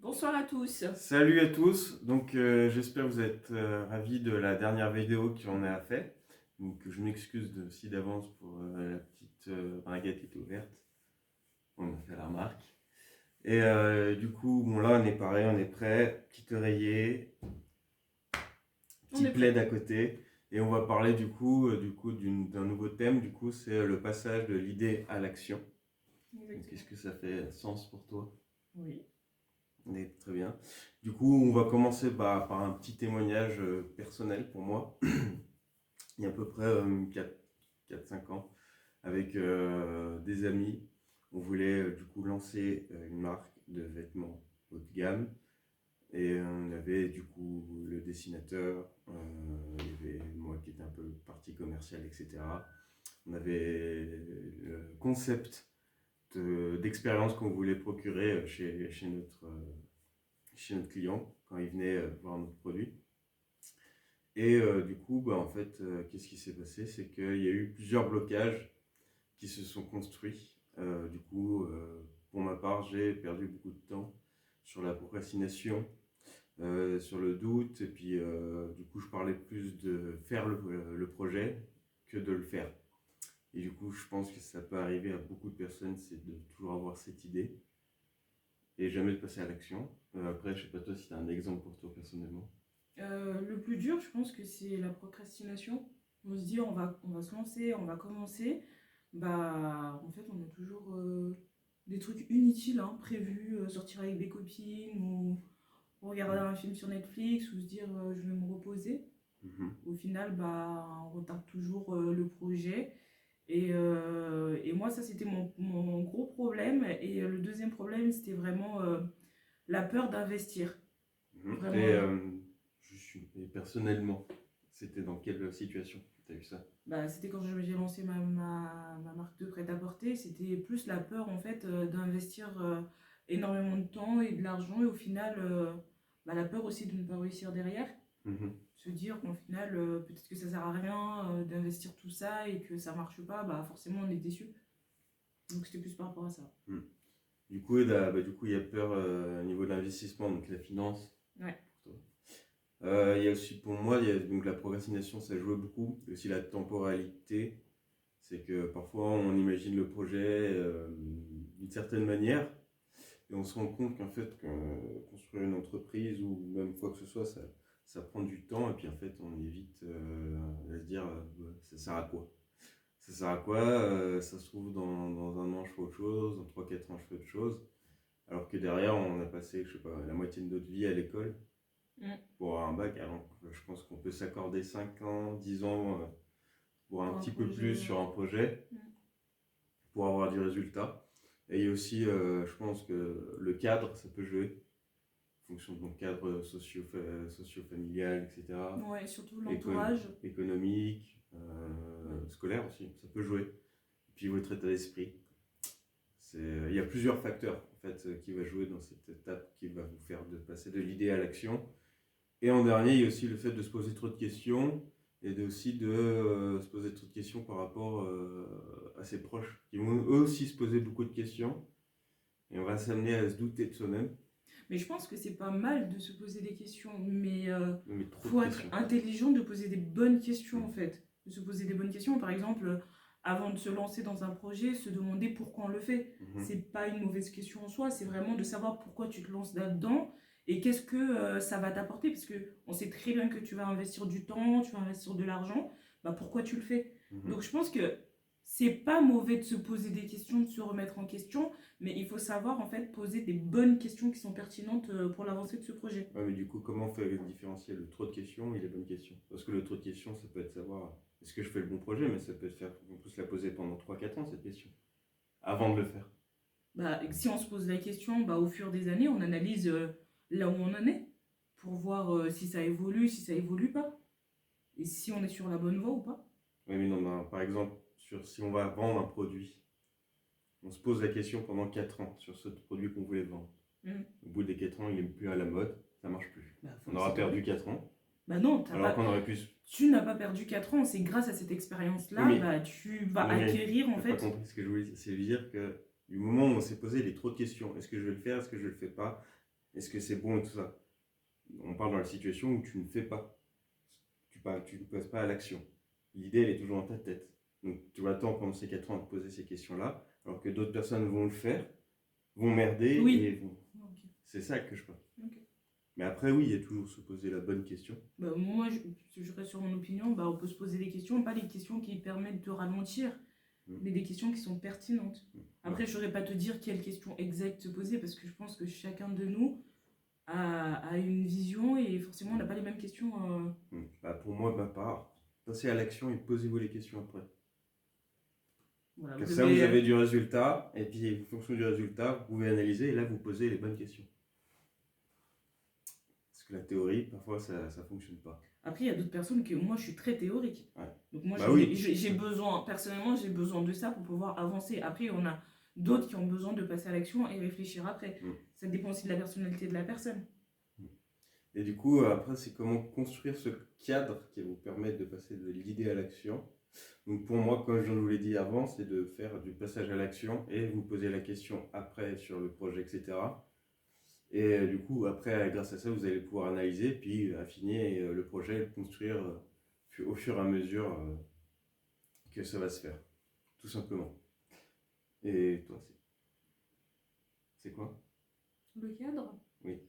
Bonsoir à tous. Salut à tous, donc j'espère que vous êtes ravis de la dernière vidéo qu'on a fait. Donc je m'excuse aussi d'avance pour la petite braguette qui était ouverte, on m'a fait la remarque. Et du coup, bon là on est pareil, on est prêt, petit oreiller, On petit est plaid prêt. à côté. Et on va parler d'un nouveau thème, du coup c'est le passage de l'idée à l'action. Donc Exactement. est-ce que ça fait sens pour toi? Oui. Très bien. Du coup, on va commencer par un petit témoignage personnel pour moi. Il y a à peu près 4-5 ans, avec des amis, on voulait du coup lancer une marque de vêtements haut de gamme. Et on avait du coup le dessinateur, il y avait moi qui était un peu partie commerciale, etc. On avait le concept d'expérience qu'on voulait procurer chez notre client quand il venait voir notre produit. Et du coup, en fait, qu'est-ce qui s'est passé? C'est qu'il y a eu plusieurs blocages qui se sont construits. Pour ma part, j'ai perdu beaucoup de temps sur la procrastination, sur le doute, et puis du coup, je parlais plus de faire le projet que de le faire. Et du coup, je pense que ça peut arriver à beaucoup de personnes, c'est de toujours avoir cette idée et jamais de passer à l'action. Après, je sais pas toi si tu as un exemple pour toi personnellement. Le plus dur, je pense que c'est la procrastination. On se dit, on va se lancer, on va commencer. En fait, on a toujours des trucs inutiles prévus, sortir avec des copines ou regarder un film sur Netflix ou se dire, je vais me reposer. Mhm. Au final, on retarde toujours le projet. Et moi, ça, c'était mon gros problème. Et le deuxième problème, c'était vraiment la peur d'investir. Mhm. Vraiment, Et personnellement, c'était dans quelle situation que tu as eu ça? c'était quand j'ai lancé ma marque de prêt-à-porter, c'était plus la peur en fait d'investir énormément de temps et de l'argent et au final, la peur aussi de ne pas réussir derrière. Mhm. Se dire qu'au final, peut-être que ça sert à rien d'investir tout ça et que ça marche pas, forcément on est déçu. Donc c'était plus par rapport à ça. Mhm. Du coup, il y a peur au niveau de l'investissement, donc la finance Ouais. pour toi. Il y a aussi pour moi, il y a donc la procrastination, ça joue beaucoup. Et aussi la temporalité, c'est que parfois on imagine le projet d'une certaine manière et on se rend compte qu'en fait, construire une entreprise ou même quoi que ce soit, ça prend du temps et puis en fait on évite à se dire ouais, ça sert à quoi? Ça sert à quoi? Ça se trouve dans un an je fais autre chose, dans 3-4 ans je fais autre chose. Alors que derrière on a passé, je sais pas, la moitié de notre vie à l'école Mm. pour avoir un bac. Alors je pense qu'on peut s'accorder 5 ans, 10 ans pour un Pour un petit peu plus projet. sur un projet Mm. pour avoir du résultat. Et il y a aussi, je pense que le cadre, ça peut jouer, en fonction de ton cadre socio-familial, etc. Ouais, surtout Écon- l'entourage. économique, Ouais. scolaire aussi, ça peut jouer. Et puis votre état d'esprit. Il y a plusieurs facteurs en fait, qui va jouer dans cette étape qui va vous faire de passer de l'idée à l'action. Et en dernier, il y a aussi le fait de se poser trop de questions et aussi de se poser trop de questions par rapport à ses proches qui vont eux aussi se poser beaucoup de questions et on va s'amener à se douter de soi-même. Mais je pense que c'est pas mal de se poser des questions, mais Mais trop de faut être questions. intelligent de poser des bonnes questions en Mm. fait. De se poser des bonnes questions, par exemple, avant de se lancer dans un projet, se demander pourquoi on le fait. Mhm. C'est pas une mauvaise question en soi, c'est vraiment de savoir pourquoi tu te lances là-dedans et qu'est-ce que ça va t'apporter, parce que on sait très bien que tu vas investir du temps, tu vas investir de l'argent, pourquoi tu le fais? Donc Mhm. je pense que c'est pas mauvais de se poser des questions, de se remettre en question, mais il faut savoir en fait poser des bonnes questions qui sont pertinentes pour l'avancée de ce projet. Ouais, mais du coup, comment on fait différencier le trop de questions et les bonnes questions? Parce que le trop de questions, ça peut être savoir est-ce que je fais le bon projet, mais ça peut être faire, on peut se la poser pendant 3-4 ans cette question, avant de le faire. Si on se pose la question, au fur des années, on analyse là où on en est pour voir si ça évolue, si ça évolue pas, et si on est sur la bonne voie ou pas. Oui, mais non, par exemple, si on va vendre un produit, on se pose la question pendant 4 ans sur ce produit qu'on voulait vendre. Mm. Au bout des 4 ans, il n'est plus à la mode, ça marche plus. Faut On le aura perdu séparer. 4 ans, Non, alors qu'on aurait pu. tu n'as pas perdu 4 ans, c'est grâce à cette Oui, expérience-là, mais tu vas non, mais acquérir en t'as pas fait. compris ce que je voulais dire. C'est dire que du moment où on s'est posé les trop de questions, est-ce que je vais le faire, est-ce que je le fais pas, Est-ce que c'est bon et tout ça? On parle dans la situation où tu ne fais pas. Tu ne passes pas à l'action. L'idée, elle est toujours dans ta tête. Donc, tu vas attendre pendant ces 4 ans à te poser ces questions-là, alors que d'autres personnes vont le faire, vont merder Oui. et vont... Ok. C'est ça que je pense. Ok. Mais après, oui, il y a toujours se poser la bonne question. Bah, moi, je reste sur mon opinion. Bah, on peut se poser des questions, pas des questions qui permettent de ralentir, mais des questions qui sont pertinentes. Après, je ne saurais pas te dire quelle question exacte se poser parce que je pense que chacun de nous a une vision et forcément, on n'a pas les mêmes questions. Bah, pour moi, ma part, passez à l'action et posez-vous les questions après. Voilà, Comme ça, vous avez du résultat, et puis en fonction du résultat, vous pouvez analyser et là, vous posez les bonnes questions. Parce que la théorie, parfois, ça ne fonctionne pas. Après, il y a d'autres personnes que moi, je suis très théorique. Ouais. Donc moi, bah oui. j'ai besoin, personnellement, j'ai besoin de ça pour pouvoir avancer. Après, on a d'autres qui ont besoin de passer à l'action et réfléchir après. Ça dépend aussi de la personnalité de la personne. Et du coup, après, c'est comment construire ce cadre qui vous permet de passer de l'idée à l'action. Donc pour moi, comme je vous l'ai dit avant, c'est de faire du passage à l'action et vous poser la question après sur le projet, etc. Et du coup, après, grâce à ça, vous allez pouvoir analyser, puis affiner le projet, le construire au fur et à mesure que ça va se faire, tout simplement. Et toi, c'est quoi? Le cadre? Oui,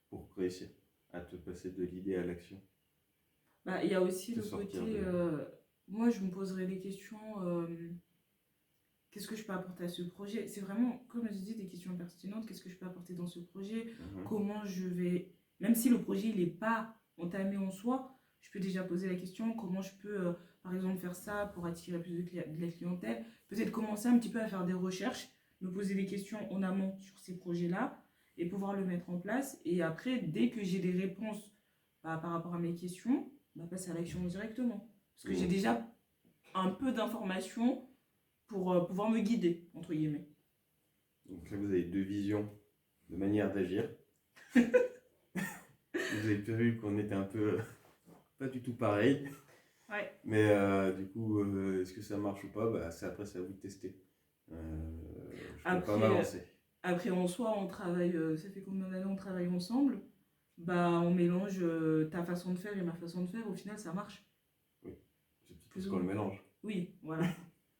pour réussir à te passer de l'idée à l'action. Bah, il y a aussi le côté... moi, je me poserais des questions... qu'est-ce que je peux apporter à ce projet? C'est vraiment, comme je dis, des questions pertinentes. Qu'est-ce que je peux apporter dans ce projet? Comment je vais... Même si le projet, il n'est pas entamé en soi, je peux déjà poser la question, comment je peux, par exemple, faire ça pour attirer plus de la clientèle. Peut-être commencer un petit peu à faire des recherches, me poser des questions en amont sur ces projets-là et pouvoir le mettre en place. Et après, dès que j'ai des réponses par rapport à mes questions, passer à l'action directement. Parce que j'ai déjà un peu d'informations pour pouvoir me guider, entre guillemets. Donc là, vous avez 2 visions de manière d'agir. Vous avez vu qu'on était un peu pas du tout pareil. Ouais. Mais du coup, est-ce que ça marche ou pas? C'est après, c'est à vous de tester. Je peux pas m'avancer. Après, en soi, on travaille, ça fait combien d'années on travaille ensemble? On mélange ta façon de faire et ma façon de faire. Au final, ça marche. Oui, c'est peut-être parce qu'on le mélange. Oui, voilà.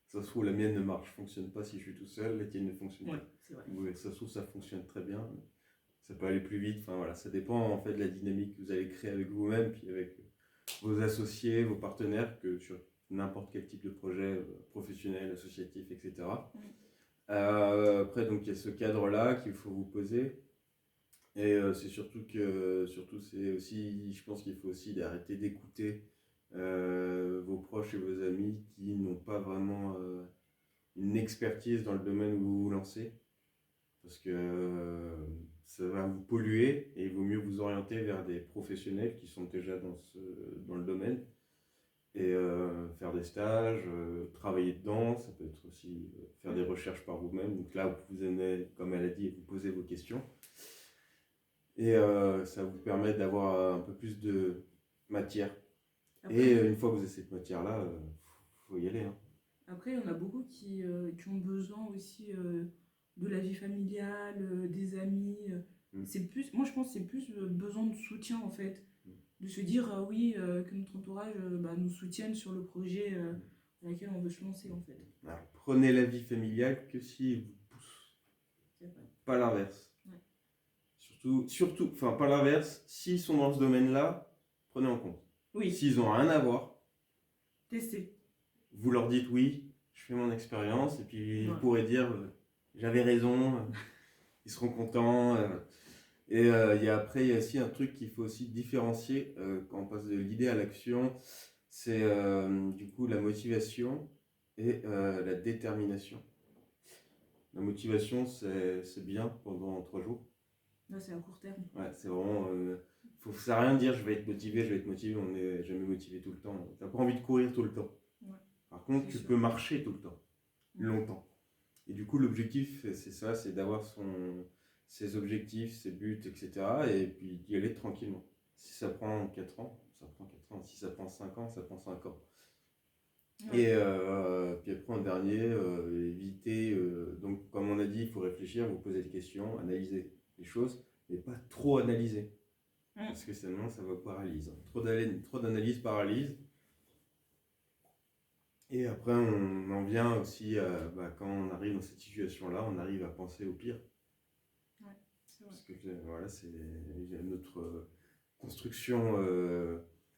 Ça se trouve, la mienne ne fonctionne pas si je suis tout seul, la tienne ne fonctionne pas. C'est vrai. Oui, ça se trouve, ça fonctionne très bien. Ça peut aller plus vite. Enfin, voilà, ça dépend en fait de la dynamique que vous allez créer avec vous-même, puis avec vos associés, vos partenaires, que sur n'importe quel type de projet professionnel, associatif, etc. Après, donc, il y a ce cadre-là qu'il faut vous poser. Et c'est surtout c'est aussi, je pense qu'il faut aussi arrêter d'écouter vos proches et vos amis qui n'ont pas vraiment une expertise dans le domaine où vous vous lancez. Parce que ça va vous polluer et il vaut mieux vous orienter vers des professionnels qui sont déjà dans le domaine et faire des stages, travailler dedans. Ça peut être aussi faire des recherches par vous-même. Donc là, vous aimez, comme elle a dit, vous posez vos questions. Et ça vous permet d'avoir un peu plus de matière. Après, et une fois que vous avez cette matière-là, faut y aller. Hein. Après, il y en a beaucoup qui ont besoin aussi de la vie familiale, des amis. C'est plus, moi, je pense que c'est plus besoin de soutien, en fait. De se dire, oui, que notre entourage nous soutienne sur le projet dans lequel on veut se lancer, en fait. Alors, prenez la vie familiale que s'il vous pousse. Pas l'inverse. Surtout, enfin pas l'inverse, s'ils sont dans ce domaine-là, prenez en compte. Oui. S'ils n'ont rien à voir, testez. Vous leur dites oui, je fais mon expérience, et puis ils pourraient dire j'avais raison, ils seront contents. Et après, il y a aussi un truc qu'il faut aussi différencier quand on passe de l'idée à l'action, c'est du coup la motivation et la détermination. La motivation, c'est bien pendant 3 jours. Là, c'est à court terme. Ouais, c'est vraiment. Ça sert à rien de dire je vais être motivé, on n'est jamais motivé tout le temps. T'as pas envie de courir tout le temps. Ouais. Par contre, tu peux marcher tout le temps, longtemps. Et du coup, l'objectif, c'est ça, c'est d'avoir ses objectifs, ses buts, etc. Et puis d'y aller tranquillement. Si ça prend 4 ans, ça prend 4 ans. Si ça prend 5 ans, ça prend 5 ans. Ouais. Et puis après, en dernier, éviter. Donc, comme on a dit, il faut réfléchir, vous poser des questions, analyser les choses, mais pas trop analyser. Mm. Parce que sinon, ça va paralyser. Trop d'analyse paralyse. Et après, on en vient aussi, quand on arrive dans cette situation-là, on arrive à penser au pire. Ouais, c'est vrai. Parce que voilà, c'est notre construction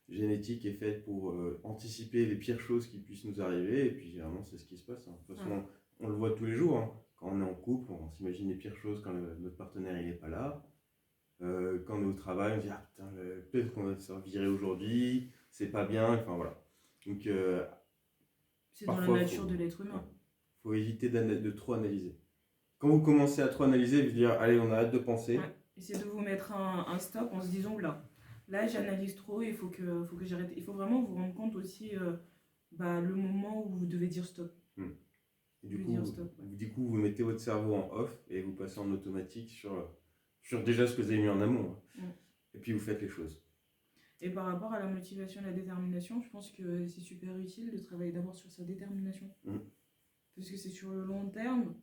génétique est faite pour anticiper les pires choses qui puissent nous arriver. Et puis, généralement, c'est ce qui se passe. Hein. De toute façon, on le voit tous les jours. Hein. Quand on est en couple, on s'imagine les pires choses quand notre partenaire il n'est pas là. Quand on est au travail, on se dit ah putain, peut-être qu'on va se faire virer aujourd'hui, c'est pas bien. Enfin voilà. Donc, c'est dans la nature de l'être humain. Il faut éviter de trop analyser. Quand vous commencez à trop analyser, vous dire allez, on arrête de penser. Ouais. Essayez de vous mettre un stop en se disant là j'analyse trop, il faut que j'arrête. Il faut vraiment vous rendre compte aussi le moment où vous devez dire stop. Et du coup, vous mettez votre cerveau en off et vous passez en automatique sur déjà ce que vous avez mis en amont. Et puis vous faites les choses. Et par rapport à la motivation et la détermination, je pense que c'est super utile de travailler d'abord sur sa détermination. Parce que c'est sur le long terme.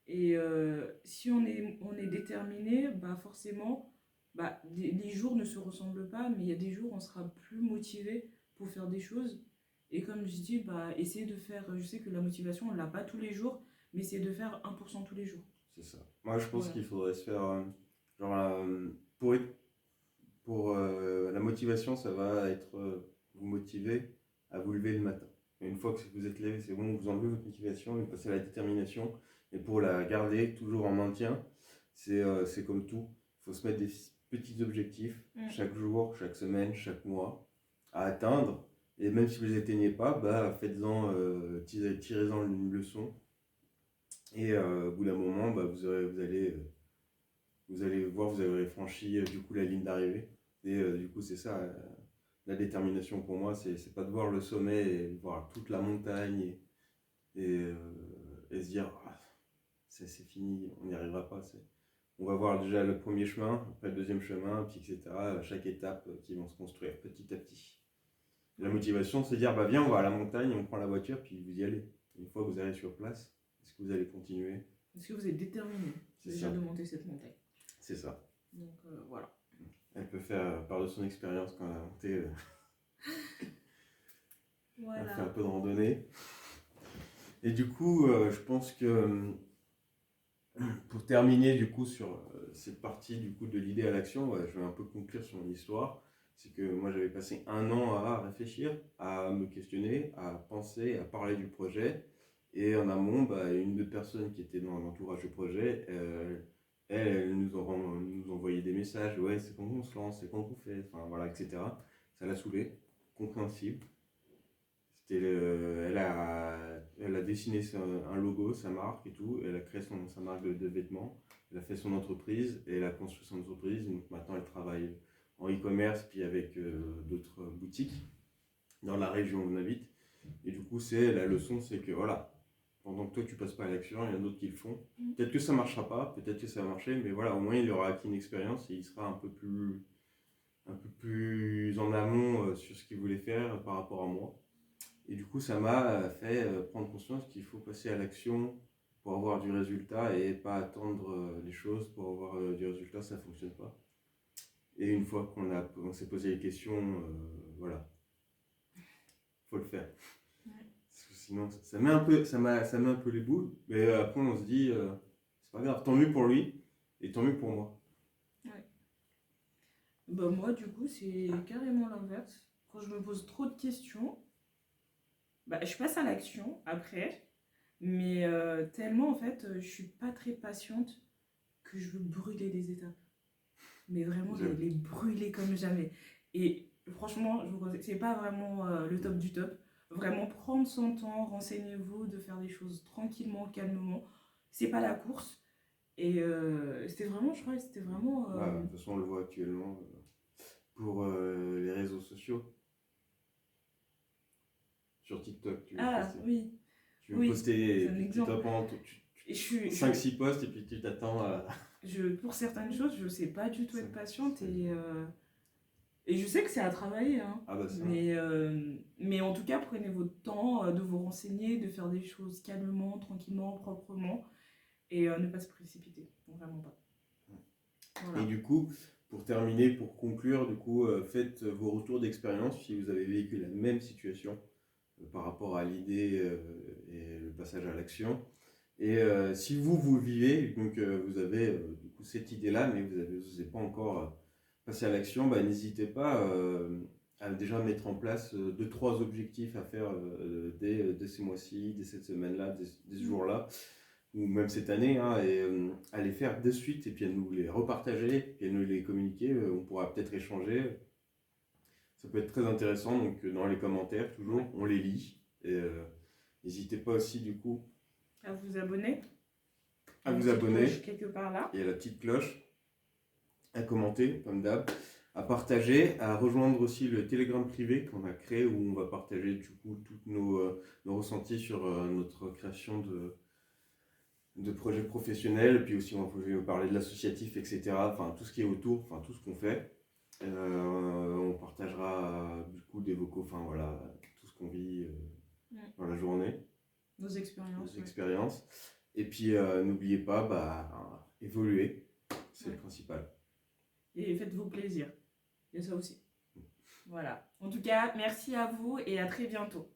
Et si on est déterminé, forcément, les jours ne se ressemblent pas, mais il y a des jours où on sera plus motivé pour faire des choses. Et comme je dis, essayer de faire, je sais que la motivation, on ne l'a pas tous les jours, mais essayer de faire 1% tous les jours. C'est ça. Moi, je pense qu'il faudrait se faire, pour la motivation, ça va être vous motiver à vous lever le matin. Et une fois que vous êtes levé, c'est bon, vous enlevez votre motivation, vous passez à la détermination. Et pour la garder toujours en maintien, c'est comme tout. Il faut se mettre des petits objectifs chaque jour, chaque semaine, chaque mois à atteindre. Et même si vous ne les atteignez pas, faites-en, tirez-en une leçon. Et au bout d'un moment, vous allez voir, vous avez franchi du coup la ligne d'arrivée. Et du coup, c'est ça, la détermination pour moi, c'est pas de voir le sommet et de voir toute la montagne et se dire c'est fini, on n'y arrivera pas. On va voir déjà le premier chemin, après le deuxième chemin, puis etc. Chaque étape qui vont se construire petit à petit. La motivation, c'est dire viens, on va à la montagne, on prend la voiture, puis vous y allez. Une fois que vous arrivez sur place, est-ce que vous allez continuer? Est-ce que vous êtes déterminé déjà de monter cette montagne? C'est ça. Donc voilà. Elle peut faire part de son expérience quand elle a monté. Voilà. Elle fait un peu de randonnée. Et du coup, je pense que pour terminer du coup sur cette partie du coup de l'idée à l'action, je vais un peu conclure sur mon histoire. C'est que moi j'avais passé 1 an à réfléchir, à me questionner, à penser, à parler du projet. Et en amont, une des personnes qui était dans l'entourage du projet, elle nous envoyait des messages, ouais, c'est quand on se lance, c'est quand on fait, enfin voilà, etc. Ça l'a saoulé, compréhensible. Elle a dessiné un logo, sa marque et tout, elle a créé sa marque de vêtements, elle a fait son entreprise et elle a construit son entreprise. Donc maintenant elle travaille en e-commerce puis avec d'autres boutiques dans la région où on habite. Et du coup, la leçon, c'est que voilà, pendant que toi tu passes pas à l'action, il y en a d'autres qui le font. Peut-être que ça marchera pas, peut-être que ça va marcher, mais voilà, au moins il aura acquis une expérience et il sera un peu plus en amont sur ce qu'il voulait faire par rapport à moi. Et du coup, ça m'a fait prendre conscience qu'il faut passer à l'action pour avoir du résultat et pas attendre les choses pour avoir du résultat, ça ne fonctionne pas. Et une fois qu'on s'est posé les questions, voilà, faut le faire. Ouais. Parce que sinon, ça met un peu les boules, mais après on se dit, c'est pas grave, tant mieux pour lui et tant mieux pour moi. Ouais. Moi, du coup, c'est carrément l'inverse. Quand je me pose trop de questions, je passe à l'action après, mais tellement en fait, je suis pas très patiente que je veux brûler les étapes. Mais vraiment, les brûler comme jamais. Et franchement, je vous conseille, c'est pas vraiment le top du top. Vraiment prendre son temps, renseignez-vous, de faire des choses tranquillement, calmement. C'est pas la course. Et c'était vraiment, je crois, c'était vraiment. De toute façon, on le voit actuellement pour les réseaux sociaux. Sur TikTok, tu veux poster. Oui. Tu veux poster, tu t'apprends 5-6 posts et puis tu t'attends à... Pour certaines choses, je sais pas du tout être patiente et je sais que c'est à travailler. Hein. Mais en tout cas, prenez votre temps de vous renseigner, de faire des choses calmement, tranquillement, proprement et ne pas se précipiter. Vraiment pas. Voilà. Et du coup, pour terminer, pour conclure, du coup, faites vos retours d'expérience si vous avez vécu la même situation par rapport à l'idée et le passage à l'action. Et si vous le vivez, donc vous avez du coup cette idée-là, mais vous n'osez pas encore passer à l'action, bah, n'hésitez pas à déjà mettre en place 2-3 objectifs à faire dès ces mois-ci, dès cette semaine-là, dès ce jour-là, ou même cette année, hein, et à les faire de suite, et puis à nous les repartager, et à nous les communiquer, on pourra peut-être échanger. Ça peut être très intéressant, donc dans les commentaires, toujours, on les lit, et n'hésitez pas aussi du coup À vous abonner. à Une vous petite abonner. cloche quelque part là. Et à la petite cloche, à commenter, comme d'hab, à partager, à rejoindre aussi le Telegram privé qu'on a créé où on va partager du coup tous nos ressentis sur notre création de projets professionnels, puis aussi on va parler de l'associatif, etc. Enfin, tout ce qui est autour, enfin, tout ce qu'on fait. On partagera du coup des vocaux, enfin voilà, tout ce qu'on vit dans la journée, Nos expériences. nos expériences. Et puis n'oubliez pas, bah, évoluer, c'est le principal. Et faites-vous plaisir. Il y a ça aussi. Voilà. En tout cas, merci à vous et à très bientôt.